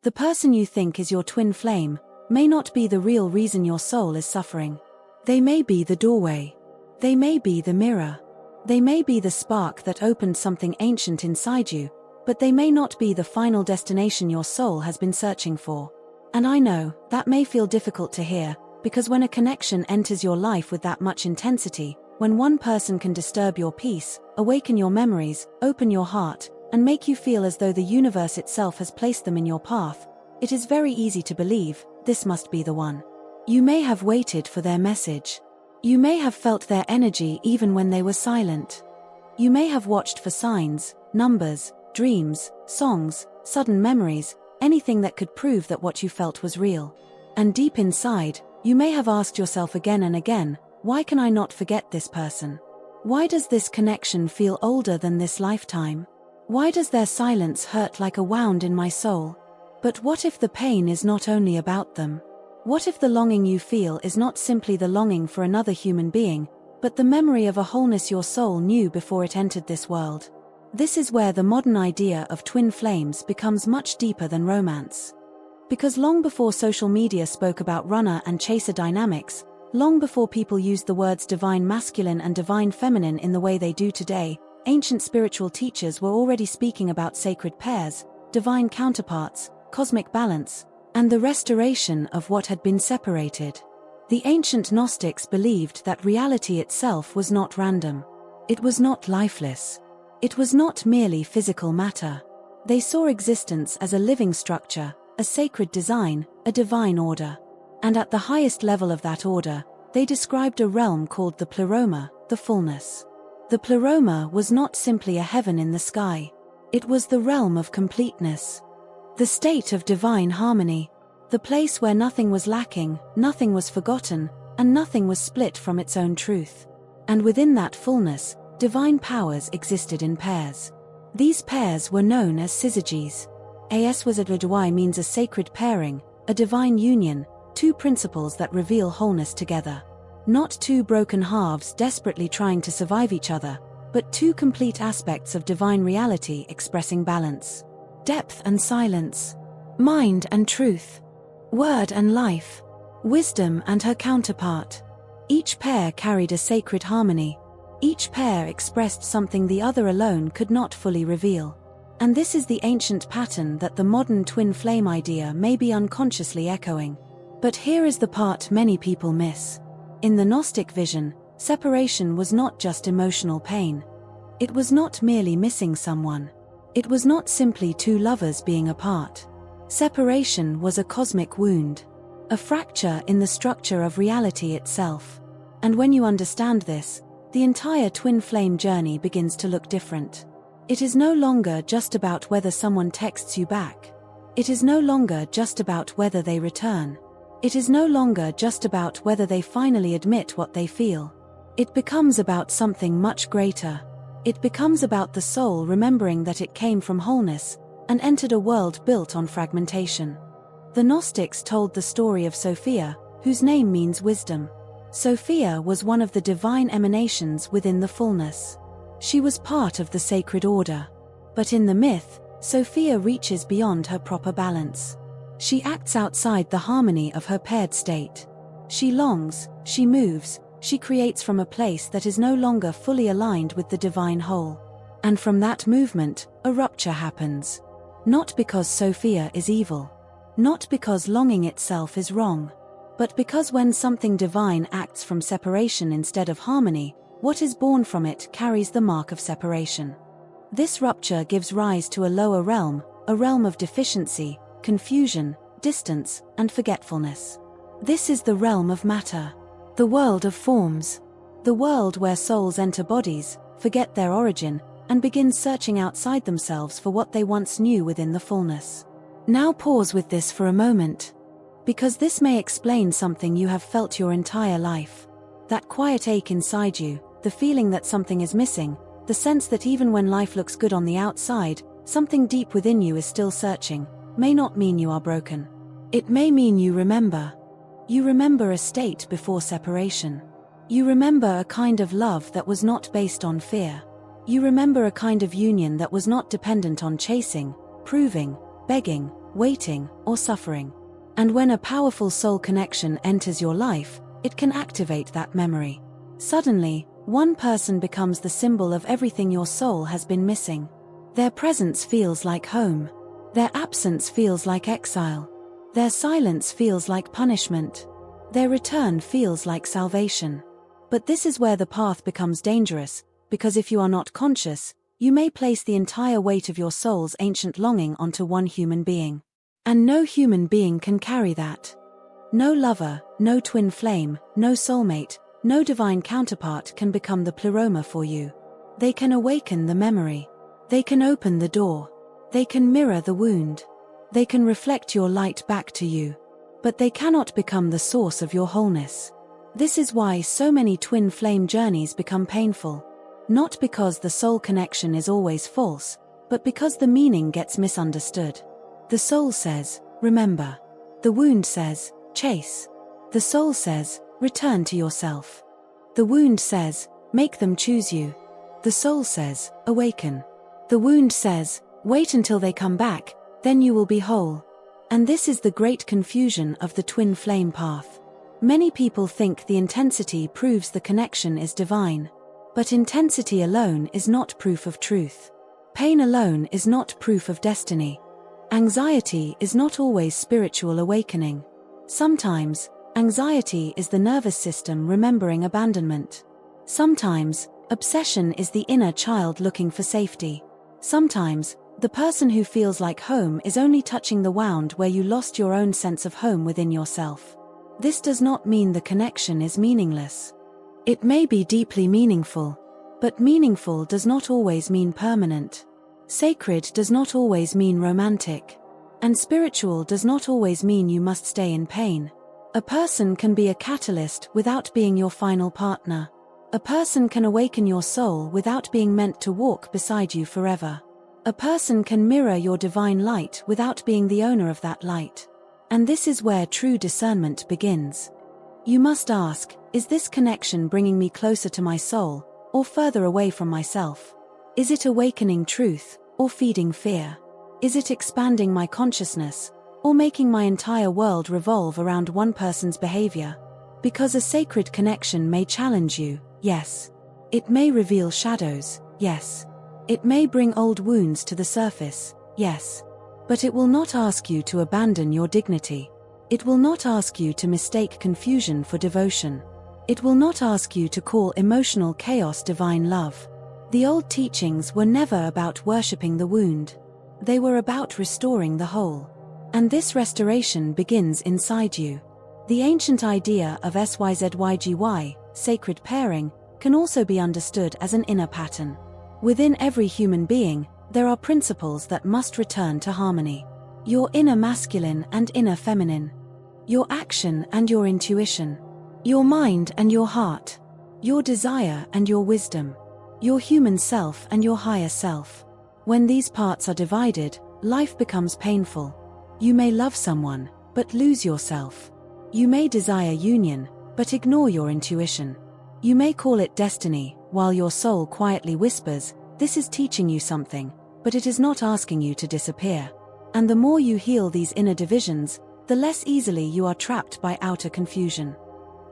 The person you think is your twin flame may not be the real reason your soul is suffering. They may be the doorway. They may be the mirror. They may be the spark that opened something ancient inside you, but they may not be the final destination your soul has been searching for. And I know, that may feel difficult to hear, because when a connection enters your life with that much intensity, when one person can disturb your peace, awaken your memories, open your heart, and make you feel as though the universe itself has placed them in your path, it is very easy to believe, this must be the one. You may have waited for their message. You may have felt their energy even when they were silent. You may have watched for signs, numbers, dreams, songs, sudden memories, anything that could prove that what you felt was real. And deep inside, you may have asked yourself again and again, why can I not forget this person? Why does this connection feel older than this lifetime? Why does their silence hurt like a wound in my soul? But what if the pain is not only about them? What if the longing you feel is not simply the longing for another human being, but the memory of a wholeness your soul knew before it entered this world? This is where the modern idea of twin flames becomes much deeper than romance. Because long before social media spoke about runner and chaser dynamics, long before people used the words divine masculine and divine feminine in the way they do today, ancient spiritual teachers were already speaking about sacred pairs, divine counterparts, cosmic balance, and the restoration of what had been separated. The ancient Gnostics believed that reality itself was not random. It was not lifeless. It was not merely physical matter. They saw existence as a living structure, a sacred design, a divine order. And at the highest level of that order, they described a realm called the Pleroma, the fullness. The Pleroma was not simply a heaven in the sky. It was the realm of completeness. The state of divine harmony. The place where nothing was lacking, nothing was forgotten, and nothing was split from its own truth. And within that fullness, divine powers existed in pairs. These pairs were known as syzygies. Syzygy means a sacred pairing, a divine union, two principles that reveal wholeness together. Not two broken halves desperately trying to survive each other, but two complete aspects of divine reality expressing balance. Depth and silence. Mind and truth. Word and life. Wisdom and her counterpart. Each pair carried a sacred harmony. Each pair expressed something the other alone could not fully reveal. And this is the ancient pattern that the modern twin flame idea may be unconsciously echoing. But here is the part many people miss. In the Gnostic vision, separation was not just emotional pain. It was not merely missing someone. It was not simply two lovers being apart. Separation was a cosmic wound, a fracture in the structure of reality itself. And when you understand this, the entire twin flame journey begins to look different. It is no longer just about whether someone texts you back. It is no longer just about whether they return. It is no longer just about whether they finally admit what they feel. It becomes about something much greater. It becomes about the soul remembering that it came from wholeness and entered a world built on fragmentation. The Gnostics told the story of Sophia, whose name means wisdom. Sophia was one of the divine emanations within the fullness. She was part of the sacred order. But in the myth, Sophia reaches beyond her proper balance. She acts outside the harmony of her paired state. She longs, she moves, she creates from a place that is no longer fully aligned with the divine whole. And from that movement, a rupture happens. Not because Sophia is evil. Not because longing itself is wrong. But because when something divine acts from separation instead of harmony, what is born from it carries the mark of separation. This rupture gives rise to a lower realm, a realm of deficiency, confusion, distance, and forgetfulness. This is the realm of matter. The world of forms. The world where souls enter bodies, forget their origin, and begin searching outside themselves for what they once knew within the fullness. Now pause with this for a moment. Because this may explain something you have felt your entire life. That quiet ache inside you, the feeling that something is missing, the sense that even when life looks good on the outside, something deep within you is still searching, may not mean you are broken. It may mean you remember. You remember a state before separation. You remember a kind of love that was not based on fear. You remember a kind of union that was not dependent on chasing, proving, begging, waiting, or suffering. And when a powerful soul connection enters your life, it can activate that memory. Suddenly, one person becomes the symbol of everything your soul has been missing. Their presence feels like home. Their absence feels like exile. Their silence feels like punishment. Their return feels like salvation. But this is where the path becomes dangerous, because if you are not conscious, you may place the entire weight of your soul's ancient longing onto one human being. And no human being can carry that. No lover, no twin flame, no soulmate, no divine counterpart can become the Pleroma for you. They can awaken the memory. They can open the door. They can mirror the wound. They can reflect your light back to you. But they cannot become the source of your wholeness. This is why so many twin flame journeys become painful. Not because the soul connection is always false, but because the meaning gets misunderstood. The soul says, remember. The wound says, chase. The soul says, return to yourself. The wound says, make them choose you. The soul says, awaken. The wound says, wait until they come back, then you will be whole. And this is the great confusion of the twin flame path. Many people think the intensity proves the connection is divine. But intensity alone is not proof of truth. Pain alone is not proof of destiny. Anxiety is not always spiritual awakening. Sometimes, anxiety is the nervous system remembering abandonment. Sometimes, obsession is the inner child looking for safety. Sometimes, the person who feels like home is only touching the wound where you lost your own sense of home within yourself. This does not mean the connection is meaningless. It may be deeply meaningful, but meaningful does not always mean permanent. Sacred does not always mean romantic. And spiritual does not always mean you must stay in pain. A person can be a catalyst without being your final partner. A person can awaken your soul without being meant to walk beside you forever. A person can mirror your divine light without being the owner of that light. And this is where true discernment begins. You must ask, is this connection bringing me closer to my soul, or further away from myself? Is it awakening truth, or feeding fear? Is it expanding my consciousness, or making my entire world revolve around one person's behavior? Because a sacred connection may challenge you, yes. It may reveal shadows, yes. It may bring old wounds to the surface, yes. But it will not ask you to abandon your dignity. It will not ask you to mistake confusion for devotion. It will not ask you to call emotional chaos divine love. The old teachings were never about worshipping the wound. They were about restoring the whole. And this restoration begins inside you. The ancient idea of syzygy, sacred pairing, can also be understood as an inner pattern. Within every human being, there are principles that must return to harmony. Your inner masculine and inner feminine. Your action and your intuition. Your mind and your heart. Your desire and your wisdom. Your human self and your higher self. When these parts are divided, life becomes painful. You may love someone, but lose yourself. You may desire union, but ignore your intuition. You may call it destiny, while your soul quietly whispers, this is teaching you something, but it is not asking you to disappear. And the more you heal these inner divisions, the less easily you are trapped by outer confusion.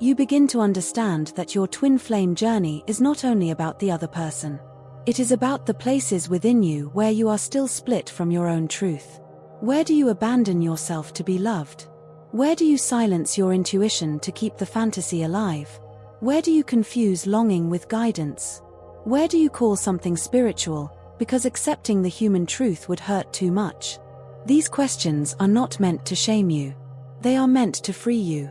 You begin to understand that your twin flame journey is not only about the other person. It is about the places within you where you are still split from your own truth. Where do you abandon yourself to be loved? Where do you silence your intuition to keep the fantasy alive? Where do you confuse longing with guidance? Where do you call something spiritual, because accepting the human truth would hurt too much? These questions are not meant to shame you. They are meant to free you.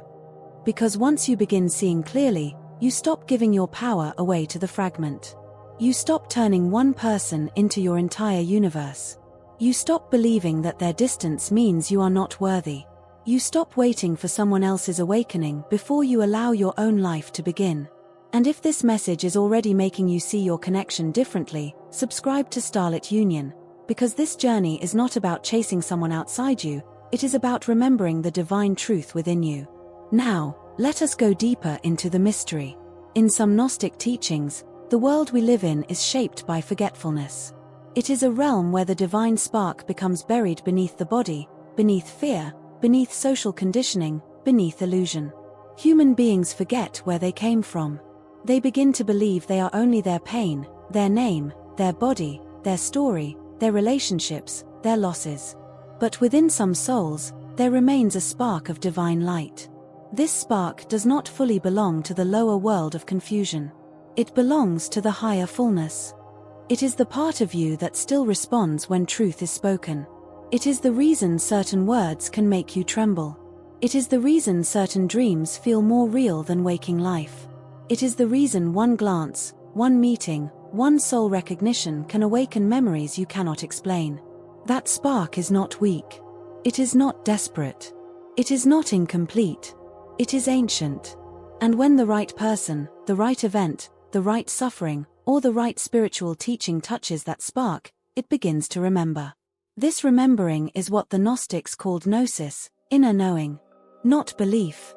Because once you begin seeing clearly, you stop giving your power away to the fragment. You stop turning one person into your entire universe. You stop believing that their distance means you are not worthy. You stop waiting for someone else's awakening before you allow your own life to begin. And if this message is already making you see your connection differently, subscribe to Starlit Union, because this journey is not about chasing someone outside you, it is about remembering the divine truth within you. Now, let us go deeper into the mystery. In some Gnostic teachings, the world we live in is shaped by forgetfulness. It is a realm where the divine spark becomes buried beneath the body, beneath fear, beneath social conditioning, beneath illusion. Human beings forget where they came from. They begin to believe they are only their pain, their name, their body, their story, their relationships, their losses. But within some souls, there remains a spark of divine light. This spark does not fully belong to the lower world of confusion. It belongs to the higher fullness. It is the part of you that still responds when truth is spoken. It is the reason certain words can make you tremble. It is the reason certain dreams feel more real than waking life. It is the reason one glance, one meeting, one soul recognition can awaken memories you cannot explain. That spark is not weak. It is not desperate. It is not incomplete. It is ancient. And when the right person, the right event, the right suffering, or the right spiritual teaching touches that spark, it begins to remember. This remembering is what the Gnostics called gnosis, inner knowing. Not belief.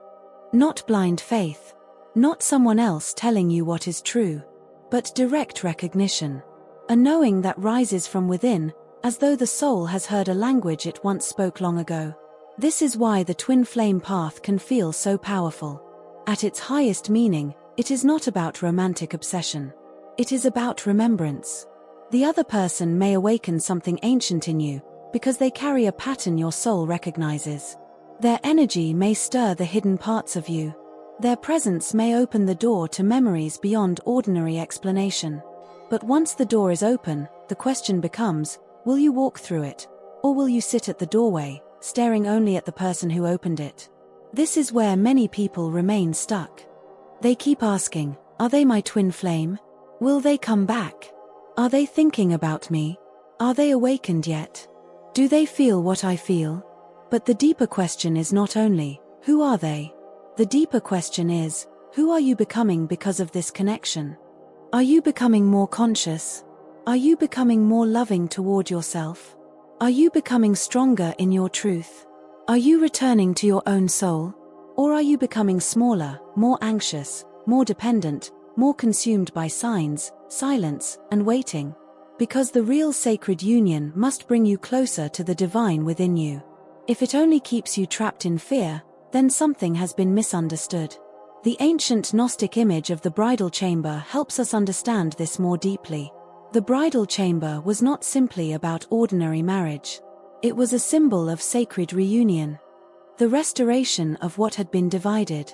Not blind faith. Not someone else telling you what is true. But direct recognition. A knowing that rises from within, as though the soul has heard a language it once spoke long ago. This is why the twin flame path can feel so powerful. At its highest meaning, it is not about romantic obsession. It is about remembrance. The other person may awaken something ancient in you, because they carry a pattern your soul recognizes. Their energy may stir the hidden parts of you. Their presence may open the door to memories beyond ordinary explanation. But once the door is open, the question becomes, will you walk through it? Or will you sit at the doorway, staring only at the person who opened it? This is where many people remain stuck. They keep asking, are they my twin flame? Will they come back? Are they thinking about me? Are they awakened yet? Do they feel what I feel? But the deeper question is not only, who are they? The deeper question is, who are you becoming because of this connection? Are you becoming more conscious? Are you becoming more loving toward yourself? Are you becoming stronger in your truth? Are you returning to your own soul? Or are you becoming smaller, more anxious, more dependent, more consumed by signs, silence, and waiting? Because the real sacred union must bring you closer to the divine within you. If it only keeps you trapped in fear, then something has been misunderstood. The ancient Gnostic image of the bridal chamber helps us understand this more deeply. The bridal chamber was not simply about ordinary marriage. It was a symbol of sacred reunion. The restoration of what had been divided.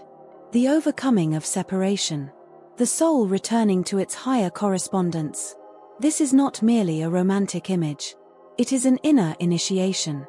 The overcoming of separation. The soul returning to its higher correspondence. This is not merely a romantic image. It is an inner initiation.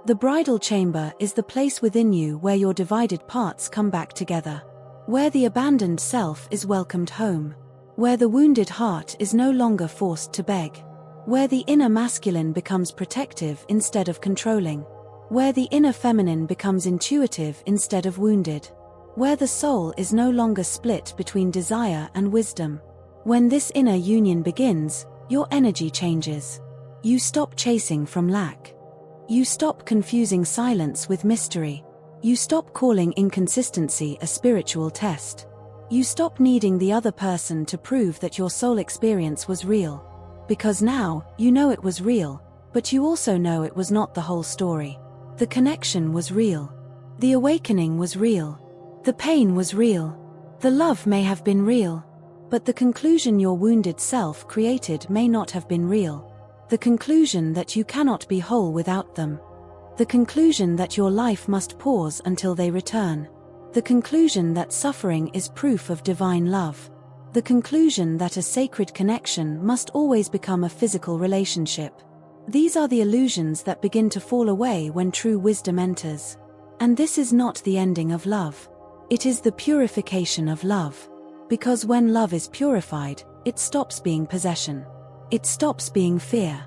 The bridal chamber is the place within you where your divided parts come back together. Where the abandoned self is welcomed home. Where the wounded heart is no longer forced to beg. Where the inner masculine becomes protective instead of controlling. Where the inner feminine becomes intuitive instead of wounded. Where the soul is no longer split between desire and wisdom. When this inner union begins, your energy changes. You stop chasing from lack. You stop confusing silence with mystery. You stop calling inconsistency a spiritual test. You stop needing the other person to prove that your soul experience was real. Because now, you know it was real, but you also know it was not the whole story. The connection was real. The awakening was real. The pain was real. The love may have been real. But the conclusion your wounded self created may not have been real. The conclusion that you cannot be whole without them. The conclusion that your life must pause until they return. The conclusion that suffering is proof of divine love. The conclusion that a sacred connection must always become a physical relationship. These are the illusions that begin to fall away when true wisdom enters. And this is not the ending of love. It is the purification of love. Because when love is purified, it stops being possession. It stops being fear.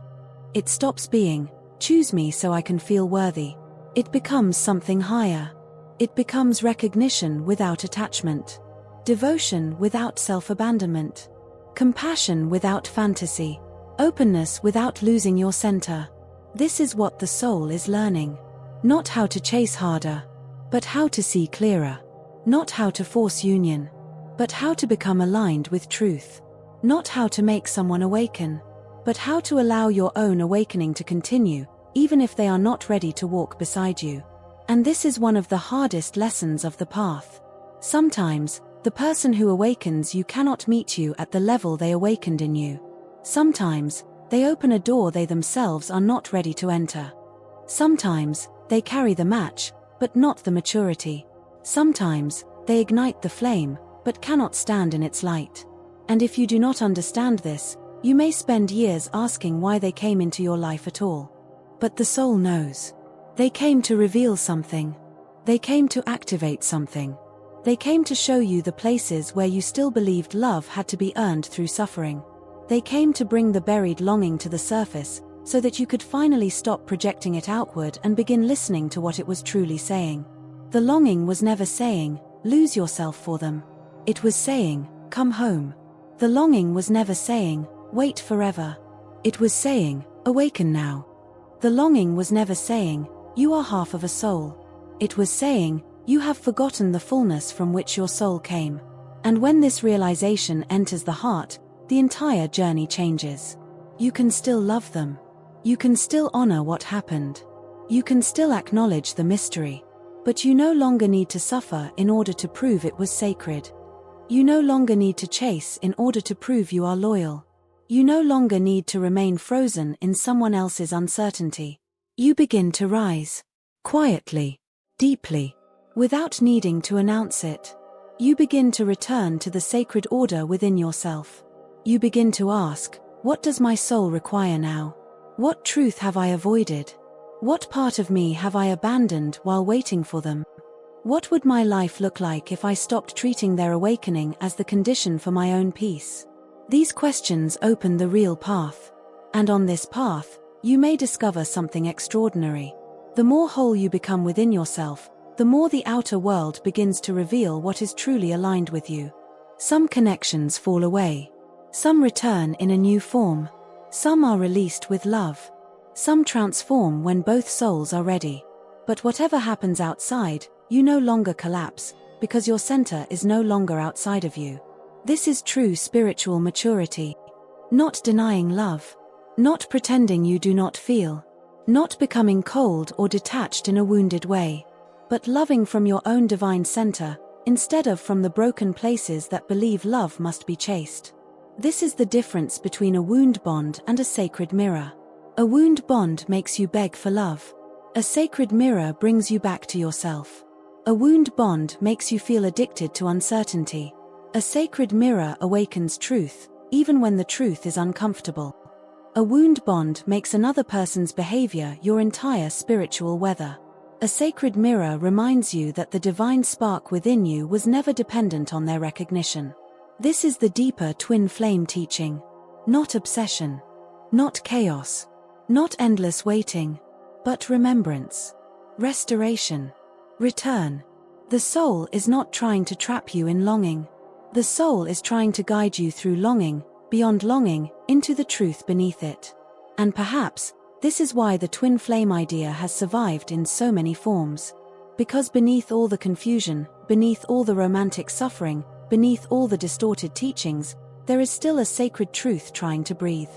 It stops being, choose me so I can feel worthy. It becomes something higher. It becomes recognition without attachment. Devotion without self-abandonment. Compassion without fantasy. Openness without losing your center. This is what the soul is learning. Not how to chase harder, but how to see clearer. Not how to force union, but how to become aligned with truth. Not how to make someone awaken, but how to allow your own awakening to continue, even if they are not ready to walk beside you. And this is one of the hardest lessons of the path. Sometimes, the person who awakens you cannot meet you at the level they awakened in you. Sometimes, they open a door they themselves are not ready to enter. Sometimes, they carry the match, but not the maturity. Sometimes, they ignite the flame, but cannot stand in its light. And if you do not understand this, you may spend years asking why they came into your life at all. But the soul knows. They came to reveal something. They came to activate something. They came to show you the places where you still believed love had to be earned through suffering. They came to bring the buried longing to the surface, so that you could finally stop projecting it outward and begin listening to what it was truly saying. The longing was never saying, lose yourself for them. It was saying, come home. The longing was never saying, wait forever. It was saying, awaken now. The longing was never saying, you are half of a soul. It was saying, you have forgotten the fullness from which your soul came. And when this realization enters the heart, the entire journey changes. You can still love them. You can still honor what happened. You can still acknowledge the mystery. But you no longer need to suffer in order to prove it was sacred. You no longer need to chase in order to prove you are loyal. You no longer need to remain frozen in someone else's uncertainty. You begin to rise. Quietly. Deeply. Without needing to announce it. You begin to return to the sacred order within yourself. You begin to ask, what does my soul require now? What truth have I avoided? What part of me have I abandoned while waiting for them? What would my life look like if I stopped treating their awakening as the condition for my own peace? These questions open the real path. And on this path, you may discover something extraordinary. The more whole you become within yourself, the more the outer world begins to reveal what is truly aligned with you. Some connections fall away. Some return in a new form. Some are released with love. Some transform when both souls are ready. But whatever happens outside, you no longer collapse, because your center is no longer outside of you. This is true spiritual maturity. Not denying love. Not pretending you do not feel. Not becoming cold or detached in a wounded way. But loving from your own divine center, instead of from the broken places that believe love must be chased. This is the difference between a wound bond and a sacred mirror. A wound bond makes you beg for love. A sacred mirror brings you back to yourself. A wound bond makes you feel addicted to uncertainty. A sacred mirror awakens truth, even when the truth is uncomfortable. A wound bond makes another person's behavior your entire spiritual weather. A sacred mirror reminds you that the divine spark within you was never dependent on their recognition. This is the deeper twin flame teaching. Not obsession. Not chaos. Not endless waiting. But remembrance. Restoration. Return. The soul is not trying to trap you in longing. The soul is trying to guide you through longing, beyond longing, into the truth beneath it. And perhaps, this is why the twin flame idea has survived in so many forms. Because beneath all the confusion, beneath all the romantic suffering, beneath all the distorted teachings, there is still a sacred truth trying to breathe.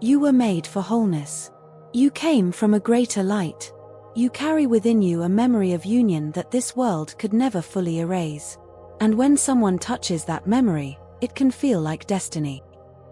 You were made for wholeness. You came from a greater light. You carry within you a memory of union that this world could never fully erase. And when someone touches that memory, it can feel like destiny.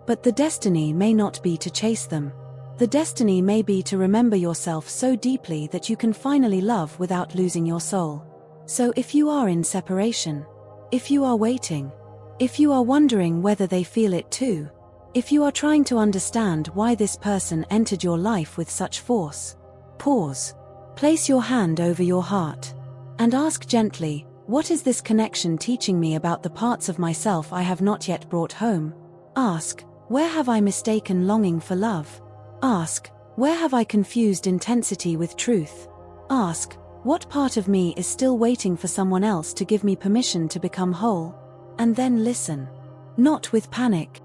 But the destiny may not be to chase them. The destiny may be to remember yourself so deeply that you can finally love without losing your soul. So if you are in separation, if you are waiting, if you are wondering whether they feel it too, if you are trying to understand why this person entered your life with such force, pause, place your hand over your heart, and ask gently, what is this connection teaching me about the parts of myself I have not yet brought home? Ask, where have I mistaken longing for love? Ask, where have I confused intensity with truth? Ask, what part of me is still waiting for someone else to give me permission to become whole? And then listen. Not with panic.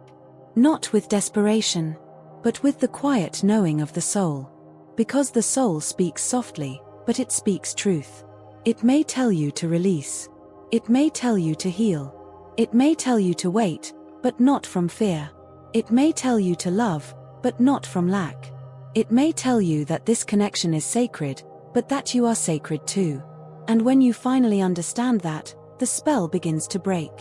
Not with desperation. But with the quiet knowing of the soul. Because the soul speaks softly, but it speaks truth. It may tell you to release. It may tell you to heal. It may tell you to wait, but not from fear. It may tell you to love, but not from lack. It may tell you that this connection is sacred, but that you are sacred too. And when you finally understand that, the spell begins to break.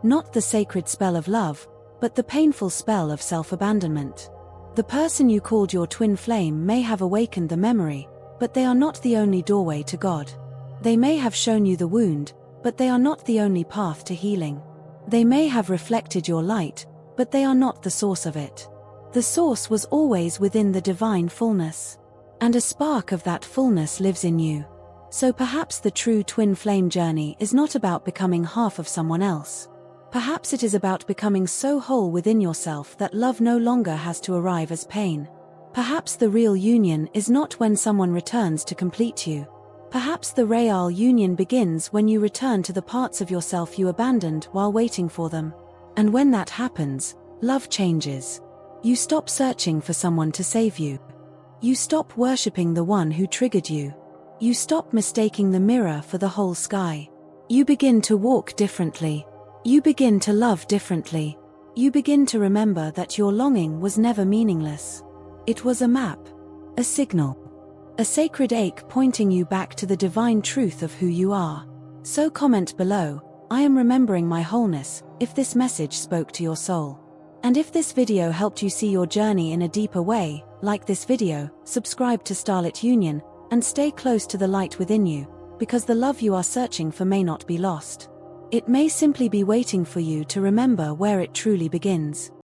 Not the sacred spell of love, but the painful spell of self-abandonment. The person you called your twin flame may have awakened the memory, but they are not the only doorway to God. They may have shown you the wound, but they are not the only path to healing. They may have reflected your light, but they are not the source of it. The source was always within the divine fullness. And a spark of that fullness lives in you. So perhaps the true twin flame journey is not about becoming half of someone else. Perhaps it is about becoming so whole within yourself that love no longer has to arrive as pain. Perhaps the real union is not when someone returns to complete you. Perhaps the real union begins when you return to the parts of yourself you abandoned while waiting for them. And when that happens, love changes. You stop searching for someone to save you. You stop worshipping the one who triggered you. You stop mistaking the mirror for the whole sky. You begin to walk differently. You begin to love differently. You begin to remember that your longing was never meaningless. It was a map, a signal, a sacred ache pointing you back to the divine truth of who you are. So comment below, I am remembering my wholeness, if this message spoke to your soul. And if this video helped you see your journey in a deeper way, like this video, subscribe to Starlit Union, and stay close to the light within you, because the love you are searching for may not be lost. It may simply be waiting for you to remember where it truly begins.